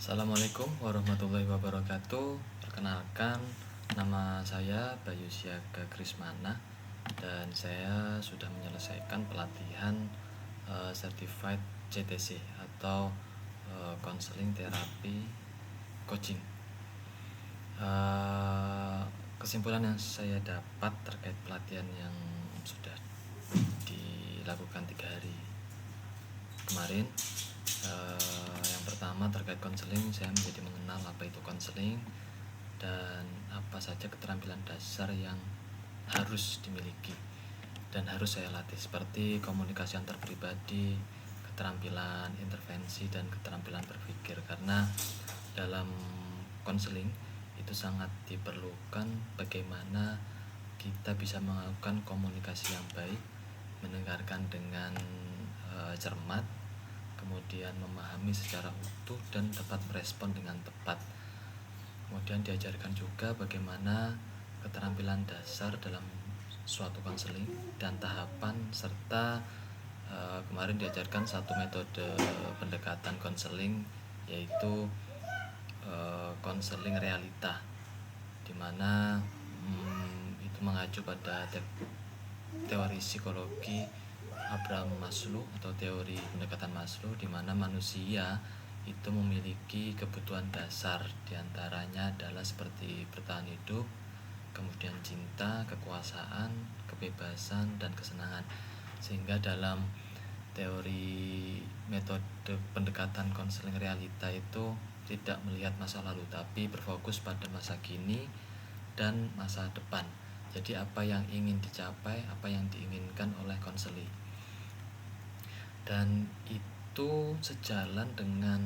Assalamualaikum warahmatullahi wabarakatuh. Perkenalkan, nama saya Bayu Siaga Krismana dan saya sudah menyelesaikan pelatihan Certified CTC atau Counseling Terapi Coaching. Kesimpulan yang saya dapat terkait pelatihan yang sudah dilakukan 3 hari kemarin, yang pertama terkait konseling, saya menjadi mengenal apa itu konseling dan apa saja keterampilan dasar yang harus dimiliki dan harus saya latih, seperti komunikasi antar pribadi, keterampilan intervensi, dan keterampilan berpikir. Karena dalam konseling itu sangat diperlukan bagaimana kita bisa melakukan komunikasi yang baik, mendengarkan dengan cermat, kemudian memahami secara utuh dan dapat merespon dengan tepat. Kemudian diajarkan juga bagaimana keterampilan dasar dalam suatu konseling dan tahapan, serta kemarin diajarkan satu metode pendekatan konseling, yaitu konseling realita, dimana itu mengacu pada teori psikologi Abraham Maslow atau teori pendekatan Maslow, di mana manusia itu memiliki kebutuhan dasar, diantaranya adalah seperti bertahan hidup, kemudian cinta, kekuasaan, kebebasan, dan kesenangan. Sehingga dalam teori metode pendekatan konseling realita itu tidak melihat masa lalu, tapi berfokus pada masa kini dan masa depan. Jadi apa yang ingin dicapai, apa yang diinginkan oleh konseling, dan itu sejalan dengan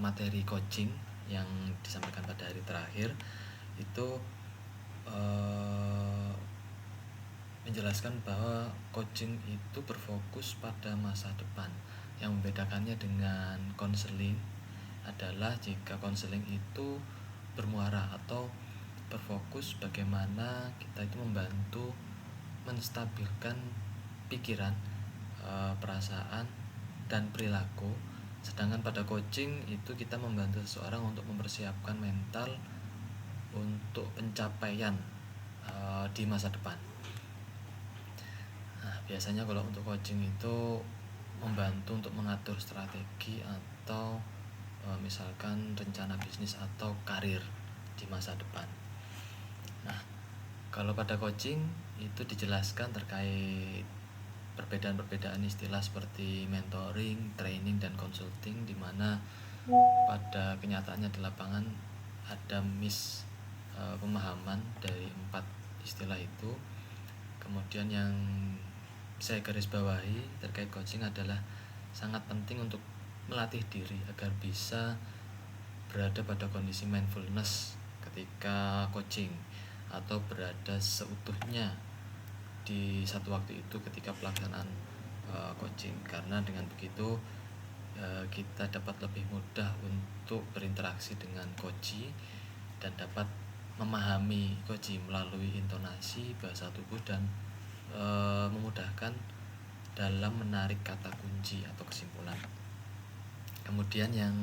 materi coaching yang disampaikan pada hari terakhir. Itu menjelaskan bahwa coaching itu berfokus pada masa depan. Yang membedakannya dengan konseling adalah jika konseling itu bermuara atau berfokus bagaimana kita itu membantu menstabilkan pikiran, perasaan, dan perilaku. Sedangkan pada coaching itu kita membantu seseorang untuk mempersiapkan mental untuk pencapaian di masa depan. Nah, biasanya kalau untuk coaching itu membantu untuk mengatur strategi atau misalkan rencana bisnis atau karir di masa depan. Nah, kalau pada coaching itu dijelaskan terkait perbedaan-perbedaan istilah seperti mentoring, training, dan consulting, di mana pada kenyataannya di lapangan ada pemahaman dari 4 istilah itu. Kemudian yang saya garis bawahi terkait coaching adalah sangat penting untuk melatih diri agar bisa berada pada kondisi mindfulness ketika coaching, atau berada seutuhnya di satu waktu itu ketika pelaksanaan coaching. Karena dengan begitu kita dapat lebih mudah untuk berinteraksi dengan coach dan dapat memahami coach melalui intonasi, bahasa tubuh, dan memudahkan dalam menarik kata kunci atau kesimpulan. Kemudian yang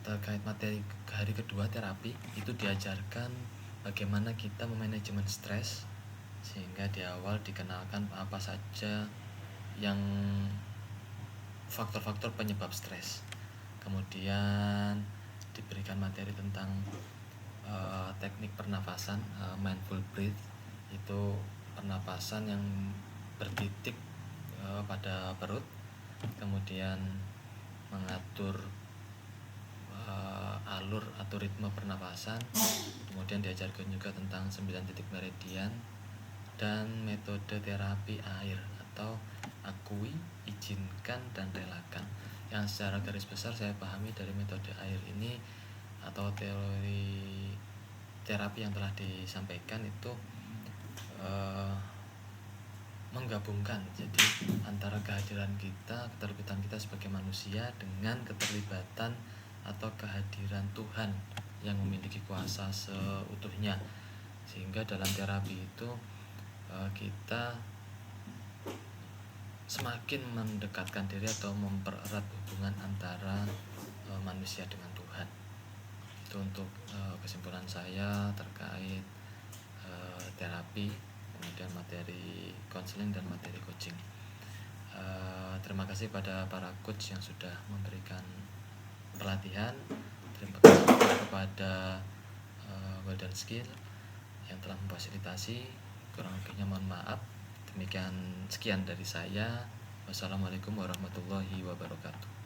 terkait materi hari kedua terapi, itu diajarkan bagaimana kita memanajemen stres, sehingga di awal dikenalkan apa saja yang faktor-faktor penyebab stres. Kemudian diberikan materi tentang teknik pernafasan, mindful breath, itu pernapasan yang bertitik pada perut, kemudian mengatur alur atau ritme pernapasan. Kemudian diajarkan juga tentang 9 titik meridian dan metode terapi air atau akui, izinkan, dan relakan, yang secara garis besar saya pahami dari metode air ini atau teori terapi yang telah disampaikan itu menggabungkan jadi antara kehadiran kita, keterlibatan kita sebagai manusia dengan keterlibatan atau kehadiran Tuhan yang memiliki kuasa seutuhnya, sehingga dalam terapi itu kita semakin mendekatkan diri atau mempererat hubungan antara manusia dengan Tuhan. Itu untuk kesimpulan saya terkait terapi, kemudian materi konseling dan materi coaching. Terima kasih pada para coach yang sudah memberikan pelatihan. Terima kasih kepada Golden Skill yang telah memfasilitasi. Kurang lebihnya mohon maaf. Demikian, sekian dari saya. Wassalamualaikum warahmatullahi wabarakatuh.